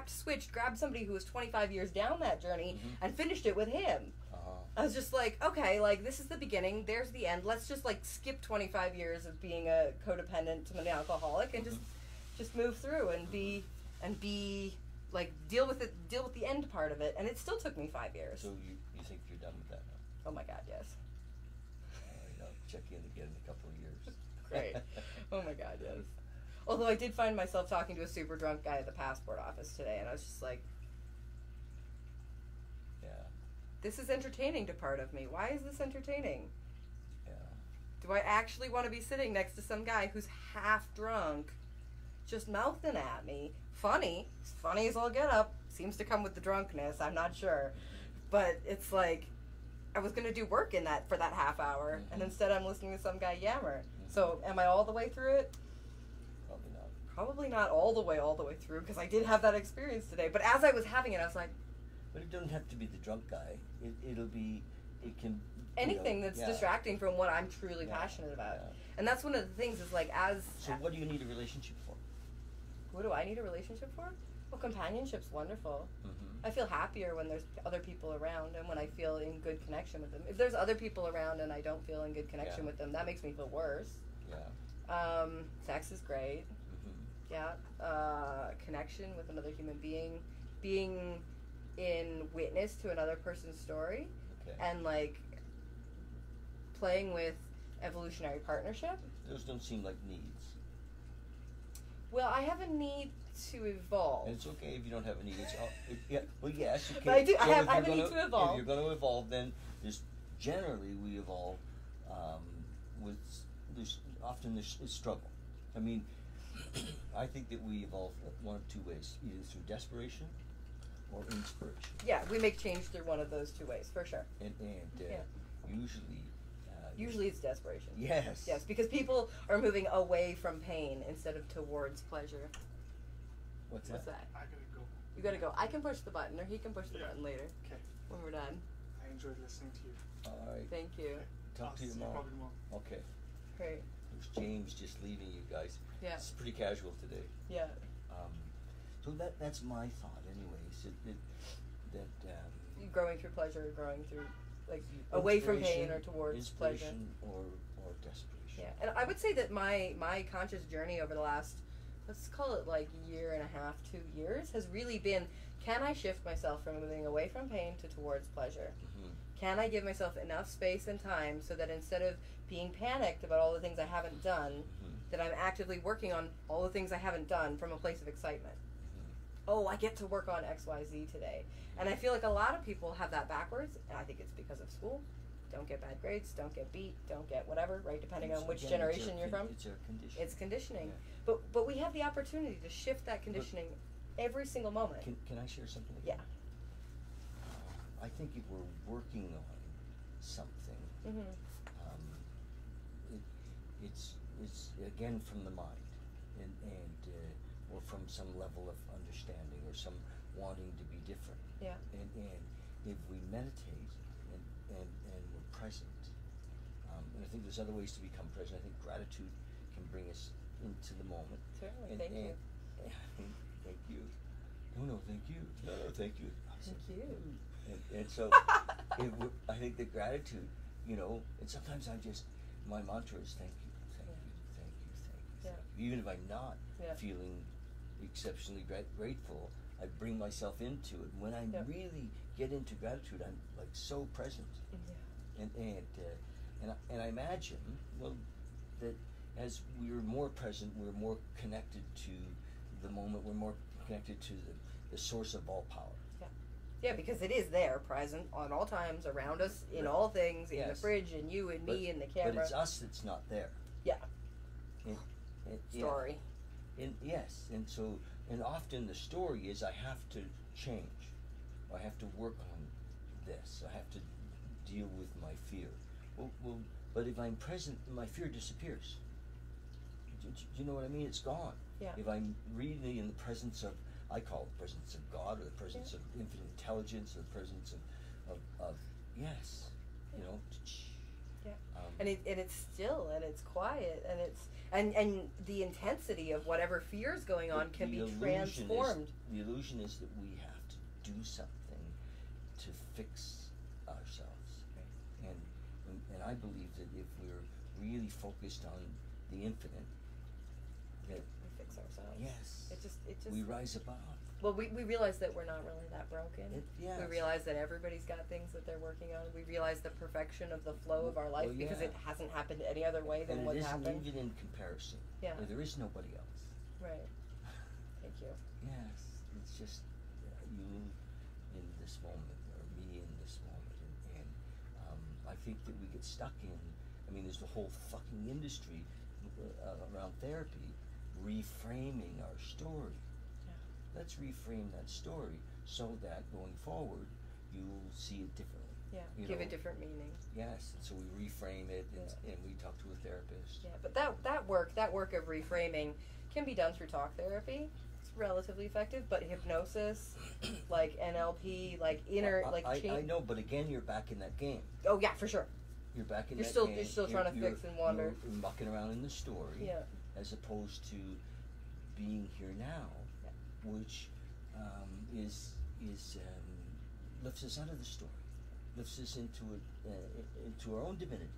Speaker 2: switched, grabbed somebody who was 25 years down that journey and finished it with him. I was just like, okay, like this is the beginning, there's the end. Let's just like skip 25 years of being a codependent to an alcoholic and just move through and be like deal with the end part of it. And it still took me 5 years.
Speaker 1: So you think you're done with that now?
Speaker 2: Oh my God, yes.
Speaker 1: I'll check in again in a couple of years.
Speaker 2: Great. Oh my God, yes. Although I did find myself talking to a super drunk guy at the passport office today, and I was just like,
Speaker 1: yeah,
Speaker 2: this is entertaining to part of me. Why is this entertaining?
Speaker 1: Yeah.
Speaker 2: Do I actually want to be sitting next to some guy who's half drunk, just mouthing at me? Funny as all get up. Seems to come with the drunkenness, I'm not sure. But it's like, I was going to do work for that half hour, and instead I'm listening to some guy yammer. So, am I all the way through it?
Speaker 1: Probably not.
Speaker 2: Probably not all the way through, because I did have that experience today. But as I was having it, I was like...
Speaker 1: But it doesn't have to be the drunk guy. It can...
Speaker 2: Anything that's distracting from what I'm truly passionate about. Yeah. And that's one of the things is like, as...
Speaker 1: So what do you need a relationship for?
Speaker 2: What do I need a relationship for? Well, companionship's wonderful.
Speaker 1: Mm-hmm.
Speaker 2: I feel happier when there's other people around and when I feel in good connection with them. If there's other people around and I don't feel in good connection with them, that makes me feel worse.
Speaker 1: Yeah.
Speaker 2: Sex is great.
Speaker 1: Mm-hmm.
Speaker 2: Yeah. Connection with another human being. Being in witness to another person's story.
Speaker 1: Okay.
Speaker 2: And, like, playing with evolutionary partnership.
Speaker 1: Those don't seem like needs.
Speaker 2: Well, I have a need to evolve.
Speaker 1: And it's okay if you don't have a need. It's yeah. Well, yes. Okay.
Speaker 2: But I do.
Speaker 1: So
Speaker 2: I have a need to evolve.
Speaker 1: If you're going to evolve, then generally we evolve with often struggle. I mean, I think that we evolve one of two ways: either through desperation or inspiration.
Speaker 2: Yeah, we make change through one of those two ways for sure.
Speaker 1: And usually.
Speaker 2: Usually it's desperation.
Speaker 1: Yes.
Speaker 2: Yes, because people are moving away from pain instead of towards pleasure.
Speaker 1: What's that?
Speaker 3: I gotta go.
Speaker 2: You gotta go. I can push the button, or he can push the button later.
Speaker 3: Okay.
Speaker 2: When we're done.
Speaker 3: I enjoyed listening to you.
Speaker 1: All right.
Speaker 2: Thank you.
Speaker 3: Okay.
Speaker 1: Talk to you tomorrow. Okay.
Speaker 2: Great.
Speaker 1: There's James just leaving you guys.
Speaker 2: Yeah.
Speaker 1: It's pretty casual today.
Speaker 2: Yeah.
Speaker 1: So that's my thought, anyways.
Speaker 2: You growing through pleasure, or growing through, like, away from pain or towards pleasure.
Speaker 1: Or desperation.
Speaker 2: Yeah, and I would say that my conscious journey over the last, let's call it like year and a half, 2 years, has really been, can I shift myself from moving away from pain to towards pleasure?
Speaker 1: Mm-hmm.
Speaker 2: Can I give myself enough space and time so that instead of being panicked about all the things I haven't done,
Speaker 1: Mm-hmm.
Speaker 2: that I'm actively working on all the things I haven't done from a place of excitement? Oh, I get to work on XYZ today. And I feel like a lot of people have that backwards, and I think it's because of school. Don't get bad grades, don't get beat, don't get whatever, right? Depending on which generation you're from.
Speaker 1: It's our conditioning.
Speaker 2: It's conditioning.
Speaker 1: Yeah.
Speaker 2: But we have the opportunity to shift that conditioning every single moment.
Speaker 1: Can I share something with
Speaker 2: Yeah.
Speaker 1: you? I think if we're working on something,
Speaker 2: Mm-hmm.
Speaker 1: it's again from the mind, and or from some level of understanding or some wanting to be different.
Speaker 2: Yeah.
Speaker 1: And if we meditate and we're present, and I think there's other ways to become present. I think gratitude can bring us into the moment.
Speaker 2: Certainly.
Speaker 1: And,
Speaker 2: Thank you.
Speaker 1: Thank you. No, thank you. No, thank you.
Speaker 2: Thank you.
Speaker 1: And so, I think that gratitude, and sometimes my mantra is thank you, thank you, thank you, thank you, thank you. Even if I'm not feeling exceptionally grateful, I bring myself into it. When I really get into gratitude, I'm like so present.
Speaker 2: Yeah.
Speaker 1: And I imagine, that as we're more present, we're more connected to the moment. We're more connected to the source of all power.
Speaker 2: Yeah, because it is there, present on all times, around us, in all things, in the fridge, and you and me and the camera.
Speaker 1: But it's us that's not there.
Speaker 2: Yeah.
Speaker 1: Story. Yes, and often the story is I have to change. I have to work on this. I have to deal with my fear. Well, but if I'm present, my fear disappears. Do you know what I mean? It's gone.
Speaker 2: Yeah.
Speaker 1: If I'm really in the presence of, I call it the presence of God, or the presence of infinite intelligence, or the presence of yes,
Speaker 2: Yeah. And it's still, and it's quiet, and it's and the intensity of whatever fear is going on can be transformed.
Speaker 1: The illusion is that we have to do something to fix ourselves, right. and I believe that if we're really focused on the infinite, that
Speaker 2: we fix ourselves.
Speaker 1: Yes.
Speaker 2: It just
Speaker 1: we rise above.
Speaker 2: Well, we realize that we're not really that broken.
Speaker 1: Yes.
Speaker 2: We realize that everybody's got things that they're working on. We realize the perfection of the flow of our life because it hasn't happened any other way than what's happened.
Speaker 1: And it isn't even in comparison.
Speaker 2: Yeah.
Speaker 1: There is nobody else.
Speaker 2: Right. Thank you.
Speaker 1: Yes. It's just you in this moment, or me in this moment. And I think that we get stuck in, there's the whole fucking industry around therapy reframing our story. Let's reframe that story so that going forward you'll see it differently.
Speaker 2: Yeah, give it different meaning.
Speaker 1: Yes, and so we reframe it, and we talk to a therapist.
Speaker 2: Yeah, but that work of reframing can be done through talk therapy. It's relatively effective, but hypnosis, like NLP, like inner, change. I
Speaker 1: know, but again, you're back in that game.
Speaker 2: Oh yeah, for sure.
Speaker 1: You're back in that
Speaker 2: game.
Speaker 1: You're
Speaker 2: still trying to fix and wander.
Speaker 1: You're mucking around in the story,
Speaker 2: yeah.
Speaker 1: as opposed to being here now. Which is lifts us out of the story, lifts us into our own divinity.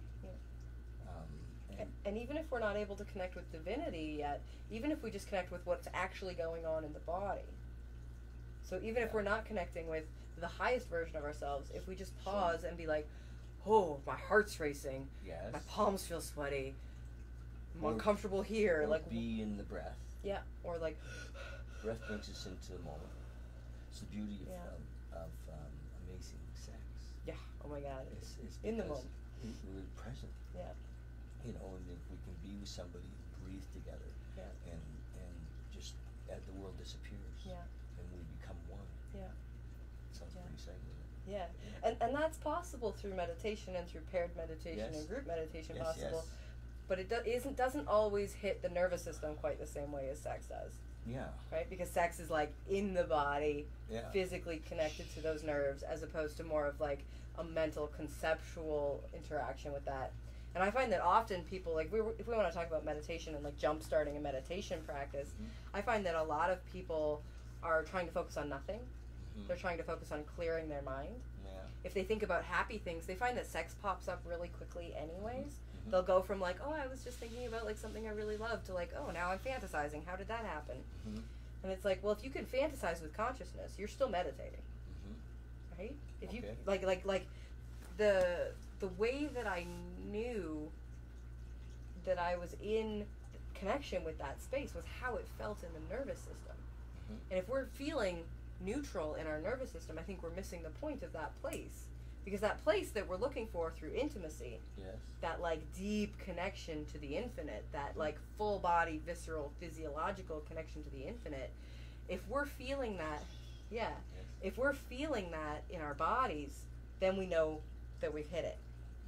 Speaker 2: And even if we're not able to connect with divinity yet, even if we just connect with what's actually going on in the body. So even if we're not connecting with the highest version of ourselves, if we just pause and be like, oh, my heart's racing, my palms feel sweaty, I'm uncomfortable here.
Speaker 1: Or
Speaker 2: like
Speaker 1: be in the breath.
Speaker 2: Yeah, or like...
Speaker 1: Breath brings us into the moment. It's the beauty of amazing sex.
Speaker 2: Yeah, oh my God.
Speaker 1: It's
Speaker 2: in the moment.
Speaker 1: We're present.
Speaker 2: Yeah.
Speaker 1: You know, and if we can be with somebody, breathe together, and just the world disappears, and we become one.
Speaker 2: Yeah.
Speaker 1: Sounds pretty exciting, doesn't it?
Speaker 2: Yeah, and that's possible through meditation and through paired meditation and group meditation possible, but it doesn't always hit the nervous system quite the same way as sex does.
Speaker 1: Yeah.
Speaker 2: Right, because sex is like in the body, physically connected to those nerves, as opposed to more of like a mental, conceptual interaction with that. And I find that often people, like, if we want to talk about meditation and, like, jump-starting a meditation practice, I find that a lot of people are trying to focus on nothing. They're trying to focus on clearing their mind.
Speaker 1: Yeah.
Speaker 2: If they think about happy things, they find that sex pops up really quickly anyways. They'll go from, like, oh, I was just thinking about, like, something I really love, to, like, oh, now I'm fantasizing. How did that happen? And it's like, well, if you can fantasize with consciousness, you're still meditating. Right? If you, like, the way that I knew that I was in connection with that space was how it felt in the nervous system. And if we're feeling neutral in our nervous system, I think we're missing the point of that place. Because that place that we're looking for through intimacy, that, like, deep connection to the infinite, that, like, full body, visceral, physiological connection to the infinite, if we're feeling that, if we're feeling that in our bodies, then we know that we've hit it.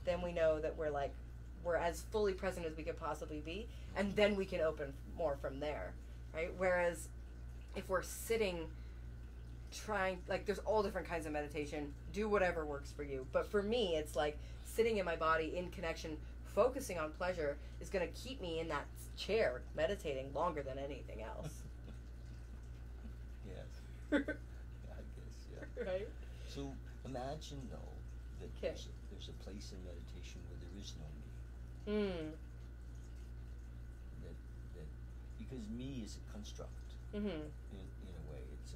Speaker 2: Then we know that we're as fully present as we could possibly be, and then we can open more from there, right? Whereas if we're sitting trying, like, there's all different kinds of meditation, do whatever works for you, but for me it's like sitting in my body in connection, focusing on pleasure is going to keep me in that chair meditating longer than anything else.
Speaker 1: I guess,
Speaker 2: right?
Speaker 1: So imagine though that there's a place in meditation where there is no me. That because me is a construct. In a way, it's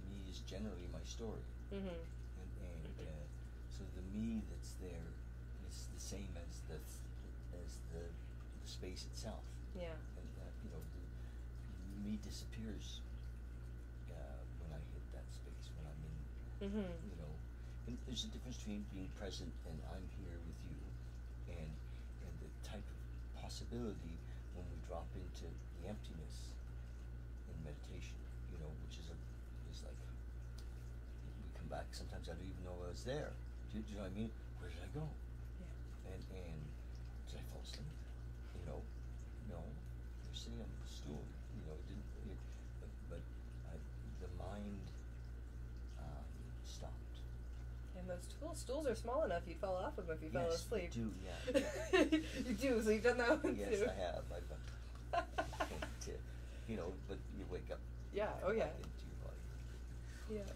Speaker 1: me is generally my story. And so the me that's there is the same as the space itself. And you know, the me disappears when I hit that space, when I'm in. You know. And there's a difference between being present and I'm here with you, and the type of possibility when we drop into the emptiness in meditation, you know, which is like we come back. Sometimes I don't even know I was there. Do you know what I mean? Where did I go? And did I fall asleep? You know, no. You're sitting on the stool. You know, it didn't. But the mind stopped.
Speaker 2: And those stools are small enough you'd fall off of them if you fell asleep.
Speaker 1: You do,
Speaker 2: You do, so you've done that one
Speaker 1: yes,
Speaker 2: too.
Speaker 1: I have. You know, but you wake up.
Speaker 2: Yeah, oh yeah.
Speaker 1: Into your body.
Speaker 2: Yeah.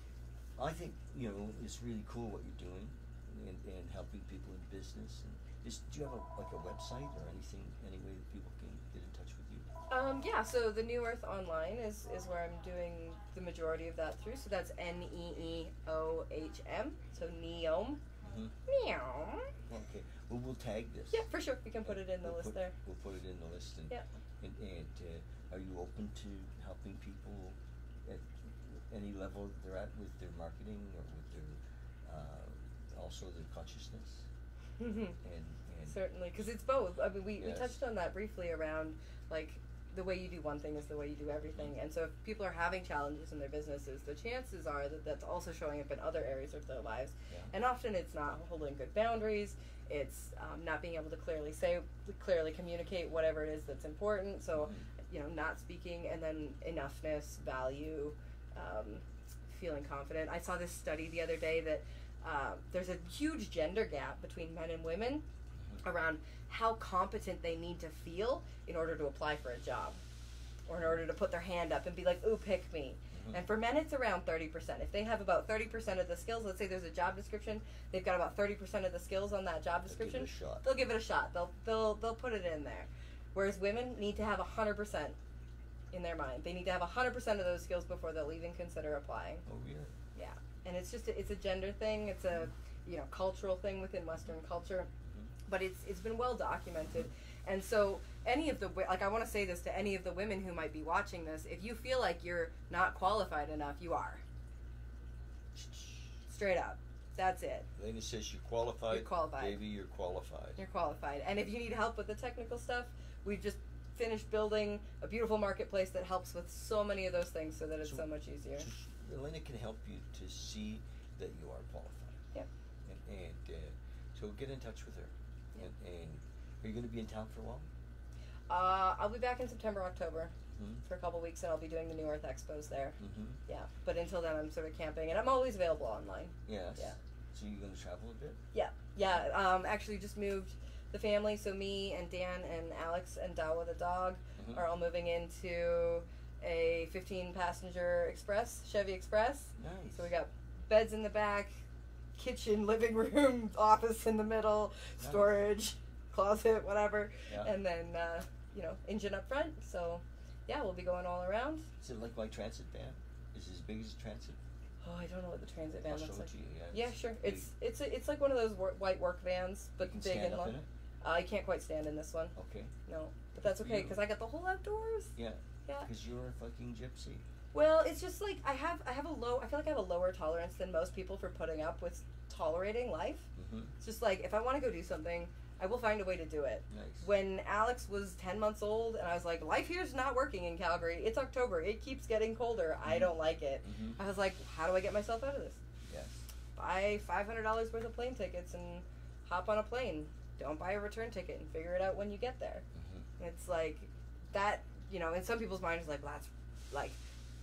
Speaker 1: I think, you know, it's really cool what you're doing and helping people in business. And do you have a website or anything, any way that people can get in touch with you?
Speaker 2: Yeah, so the New Earth Online is where I'm doing the majority of that through. So that's NEEOHM. So Neom. Neom.
Speaker 1: Okay. Well, we'll tag this.
Speaker 2: Yeah, for sure. We can put it in the list there.
Speaker 1: We'll put it in the list. And, and are you open to helping people at any level they're at with their marketing or with their also their consciousness? And
Speaker 2: certainly, because it's both. I mean, we touched on that briefly around, like, the way you do one thing is the way you do everything. And so if people are having challenges in their businesses, the chances are that that's also showing up in other areas of their lives. And often it's not holding good boundaries. It's not being able to clearly communicate whatever it is that's important. So, you know, not speaking, and then enoughness, value, feeling confident. I saw this study the other day that there's a huge gender gap between men and women around how competent they need to feel in order to apply for a job. or in order to put their hand up and be like, ooh, pick me. And for men, it's around 30%. If they have about 30% of the skills, let's say there's a job description, they've got about 30% of the skills on that job description, they'll give it a shot. They'll put it in there. Whereas women need to have 100% in their mind. They need to have 100% of those skills before they'll even consider applying.
Speaker 1: Oh, yeah.
Speaker 2: Yeah. And it's just, it's a gender thing. It's a, cultural thing within Western culture. But it's been well documented. And so any of the, I want to say this to any of the women who might be watching this, if you feel like you're not qualified enough, you are. Straight up. That's it.
Speaker 1: Elena says you're qualified.
Speaker 2: You're qualified.
Speaker 1: Baby, you're qualified.
Speaker 2: You're qualified. And if you need help with the technical stuff, we've just finished building a beautiful marketplace that helps with so many of those things so that it's so much easier.
Speaker 1: So Elena can help you to see that you are qualified.
Speaker 2: Yep.
Speaker 1: And so get in touch with her. And are you going to be in town for a while?
Speaker 2: I'll be back in September, October for a couple weeks, and I'll be doing the New Earth Expos there. Yeah, but until then, I'm sort of camping, and I'm always available online.
Speaker 1: Yes.
Speaker 2: Yeah.
Speaker 1: So you're going to travel a bit?
Speaker 2: Yeah. Actually, just moved the family, so me and Dan and Alex and Dawa the dog are all moving into a 15-passenger express, Chevy Express.
Speaker 1: Nice.
Speaker 2: So we got beds in the back, kitchen, living room, office in the middle, storage, closet, whatever, and then engine up front. So yeah, we'll be going all around.
Speaker 1: Is it like my transit van? Is it as big as a transit?
Speaker 2: Oh, I don't know what the transit van looks like.
Speaker 1: Yeah,
Speaker 2: sure. It's like one of those white work vans, but
Speaker 1: you can
Speaker 2: big
Speaker 1: stand
Speaker 2: and
Speaker 1: up
Speaker 2: long.
Speaker 1: in it?
Speaker 2: I can't quite stand in this one.
Speaker 1: Okay.
Speaker 2: No, but that's okay because I got the whole outdoors.
Speaker 1: Yeah.
Speaker 2: Yeah.
Speaker 1: Because you're a fucking gypsy.
Speaker 2: Well, it's just like I feel like I have a lower tolerance than most people for putting up with tolerating life. It's just like if I want to go do something, I will find a way to do it.
Speaker 1: Nice.
Speaker 2: When Alex was 10 months old and I was like, life here's not working in Calgary. It's October. It keeps getting colder. I don't like it. I was like, how do I get myself out of this?
Speaker 1: Yes.
Speaker 2: Buy $500 worth of plane tickets and hop on a plane. Don't buy a return ticket and figure it out when you get there. It's like that, in some people's minds, like, well, that's like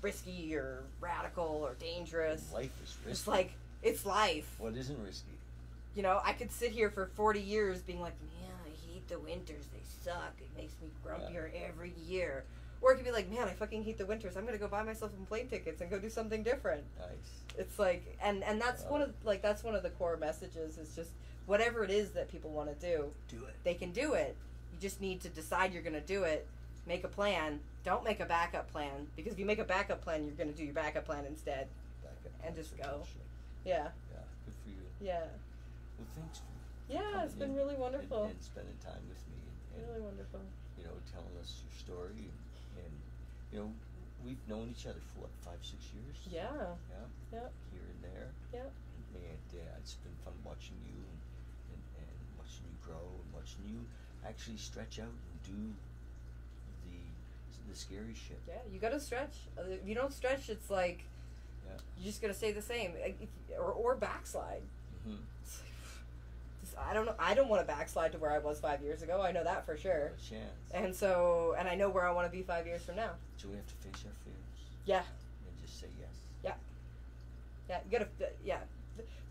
Speaker 2: risky or radical or dangerous.
Speaker 1: Life is risky.
Speaker 2: It's like, it's life.
Speaker 1: What isn't risky?
Speaker 2: I could sit here for 40 years being like, man, I hate the winters. They suck. It makes me grumpier every year. Or it could be like, man, I fucking hate the winters. I'm going to go buy myself some plane tickets and go do something different.
Speaker 1: Nice.
Speaker 2: It's like, and that's one of the core messages is just whatever it is that people want to do
Speaker 1: it.
Speaker 2: They can do it. You just need to decide you're going to do it. Make a plan. Don't make a backup plan, because if you make a backup plan, you're going to do your backup plan instead. And just go. Yeah.
Speaker 1: Yeah. Good for you.
Speaker 2: Yeah.
Speaker 1: Well, thanks for
Speaker 2: it's been really wonderful.
Speaker 1: And spending time with me. And
Speaker 2: really wonderful.
Speaker 1: Telling us your story. And we've known each other for, 5-6 years?
Speaker 2: Yeah.
Speaker 1: Yeah. Here and there.
Speaker 2: Yeah.
Speaker 1: And it's been fun watching you and watching you grow and watching you actually stretch out and do the scary shit.
Speaker 2: Yeah, you gotta stretch. If you don't stretch, it's like you're just gonna stay the same, or backslide. I don't know. I don't want to backslide to where I was 5 years ago. I know that for sure.
Speaker 1: Not a chance.
Speaker 2: And I know where I want to be 5 years from now.
Speaker 1: So we have to face our fears.
Speaker 2: Yeah.
Speaker 1: And just say yes.
Speaker 2: Yeah. Yeah. You gotta. Yeah.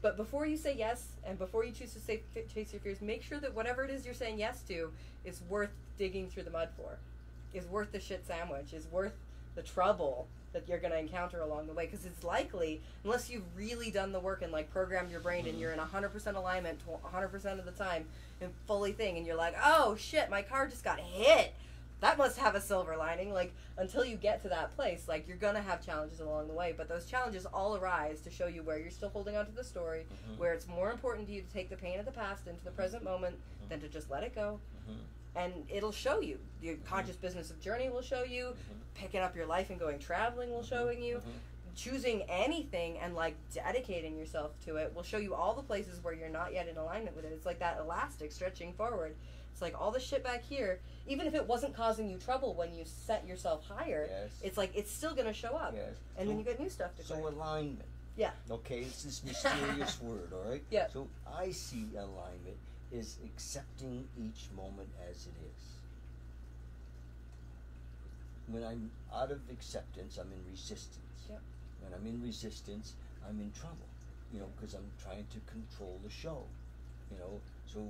Speaker 2: But before you say yes, and before you choose to chase your fears, make sure that whatever it is you're saying yes to is worth digging through the mud for, is worth the shit sandwich, is worth the trouble that you're going to encounter along the way. Because it's likely, unless you've really done the work and like programmed your brain and you're in 100% alignment 100% of the time and fully and you're like, oh shit, my car just got hit. That must have a silver lining. Like, until you get to that place, like, you're going to have challenges along the way. But those challenges all arise to show you where you're still holding on to the story, where it's more important to you to take the pain of the past into the present moment than to just let it go. And it'll show you. Your conscious business of journey will show you. Picking up your life and going traveling will showing you. Choosing anything and, like, dedicating yourself to it will show you all the places where you're not yet in alignment with it. It's like that elastic stretching forward. It's like all the shit back here, even if it wasn't causing you trouble when you set yourself higher, it's like it's still going to show up. And then you get new stuff to clear.
Speaker 1: So alignment.
Speaker 2: Yeah.
Speaker 1: Okay, it's this mysterious word, all right?
Speaker 2: Yeah.
Speaker 1: So I see alignment is accepting each moment as it is. When I'm out of acceptance, I'm in resistance.
Speaker 2: Yep.
Speaker 1: When I'm in resistance, I'm in trouble, because I'm trying to control the show, So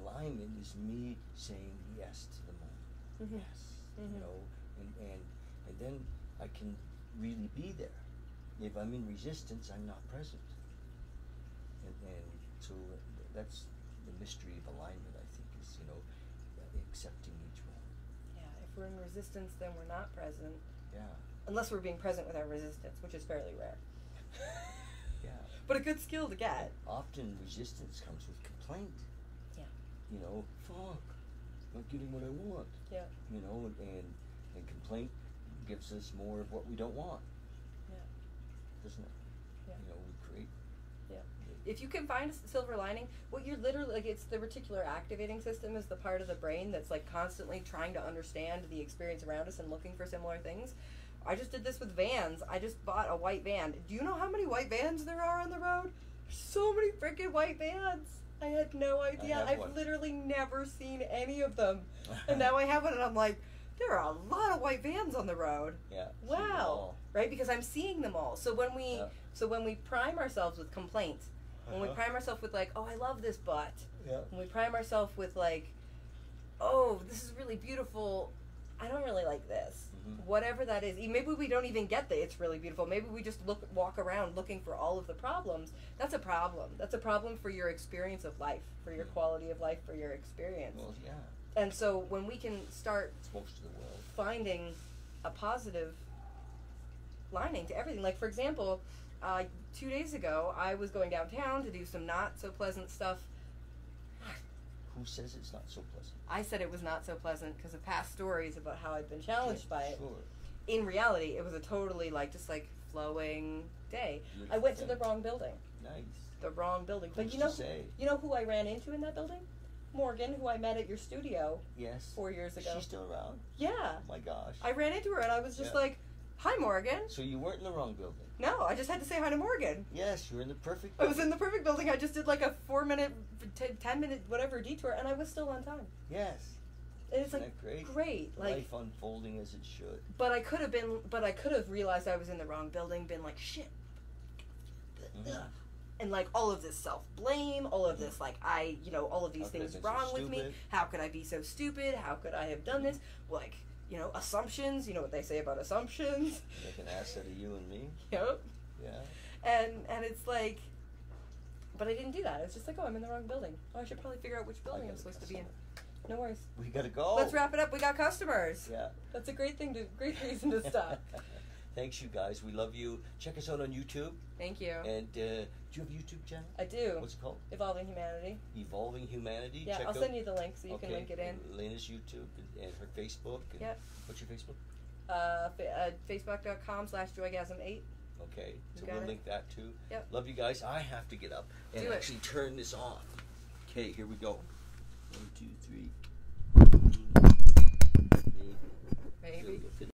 Speaker 1: alignment is me saying yes to the moment. Yes. And and then I can really be there. If I'm in resistance, I'm not present. And so that's the mystery of alignment, I think, is, accepting each one.
Speaker 2: Yeah, if we're in resistance, then we're not present.
Speaker 1: Yeah.
Speaker 2: Unless we're being present with our resistance, which is fairly rare.
Speaker 1: Yeah.
Speaker 2: But a good skill to get.
Speaker 1: Often resistance comes with complaint.
Speaker 2: Yeah.
Speaker 1: Fuck, not getting what I want.
Speaker 2: Yeah.
Speaker 1: And complaint gives us more of what we don't want.
Speaker 2: Yeah.
Speaker 1: Doesn't it?
Speaker 2: Yeah.
Speaker 1: We create.
Speaker 2: Yeah. If you can find a silver lining, what you're literally, it's the reticular activating system is the part of the brain that's constantly trying to understand the experience around us and looking for similar things. I just did this with vans. I just bought a white van. Do you know how many white vans there are on the road? There's so many freaking white vans. I had no idea. I've literally never seen any of them. And now I have one, and I'm like, there are a lot of white vans on the road.
Speaker 1: Yeah.
Speaker 2: Wow. Right? Because I'm seeing them all. So when we prime ourselves with complaints, when we prime ourselves with oh, I love this butt.
Speaker 1: Yeah.
Speaker 2: When we prime ourselves with oh, this is really beautiful. I don't really like this. Mm-hmm. Whatever that is. Maybe we don't even get that it's really beautiful. Maybe we just walk around looking for all of the problems. That's a problem. That's a problem for your experience of life, for your quality of life, for your experience.
Speaker 1: Well, yeah.
Speaker 2: And so when we can start
Speaker 1: most of the world
Speaker 2: finding a positive lining to everything. For example, 2 days ago, I was going downtown to do some not so pleasant stuff.
Speaker 1: Who says it's not so pleasant?
Speaker 2: I said it was not so pleasant because of past stories about how I'd been challenged by it.
Speaker 1: Sure.
Speaker 2: In reality, it was a totally flowing day.
Speaker 1: Beautiful
Speaker 2: I went
Speaker 1: thing.
Speaker 2: to the wrong building.
Speaker 1: Nice.
Speaker 2: The wrong building. But
Speaker 1: Who's
Speaker 2: you know,
Speaker 1: to say?
Speaker 2: you know who I ran into in that building? Morgan, who I met at your studio.
Speaker 1: Yes.
Speaker 2: 4 years ago.
Speaker 1: She's still around?
Speaker 2: Yeah.
Speaker 1: Oh my gosh.
Speaker 2: I ran into her and I was just hi, Morgan.
Speaker 1: So you weren't in the wrong building?
Speaker 2: No, I just had to say hi to Morgan.
Speaker 1: Yes, you're in the perfect
Speaker 2: I
Speaker 1: building.
Speaker 2: was in the perfect building. I just did a 4-minute, 10-minute, whatever detour, and I was still on time.
Speaker 1: Yes.
Speaker 2: And it's
Speaker 1: Isn't that great?
Speaker 2: Great.
Speaker 1: Life unfolding as it should.
Speaker 2: But I could have realized I was in the wrong building, been shit.
Speaker 1: Mm-hmm.
Speaker 2: And all of this self-blame, all of this all of these things wrong with me. How could I be so stupid? How could I have done this? Assumptions, what they say about assumptions.
Speaker 1: Make an ass out of you and me.
Speaker 2: Yep.
Speaker 1: Yeah.
Speaker 2: And it's but I didn't do that. It's just oh, I'm in the wrong building. Oh, I should probably figure out which building I'm supposed to be in. No worries.
Speaker 1: We gotta go.
Speaker 2: Let's wrap it up. We got customers.
Speaker 1: Yeah.
Speaker 2: That's a great reason to stop.
Speaker 1: Thanks, you guys. We love you. Check us out on YouTube.
Speaker 2: Thank you.
Speaker 1: And do you have a YouTube channel?
Speaker 2: I do.
Speaker 1: What's it called?
Speaker 2: Evolving Humanity.
Speaker 1: Evolving Humanity.
Speaker 2: Yeah,
Speaker 1: Check
Speaker 2: I'll send you the link so you can link it in.
Speaker 1: Elena's YouTube and her Facebook. And
Speaker 2: yep.
Speaker 1: What's your Facebook?
Speaker 2: Facebook.com/joygasm8.
Speaker 1: Okay, so we'll link that too.
Speaker 2: Yep.
Speaker 1: Love you guys. I have to get up and actually turn this off. Okay, here we go. 1, 2, 3.
Speaker 2: Maybe.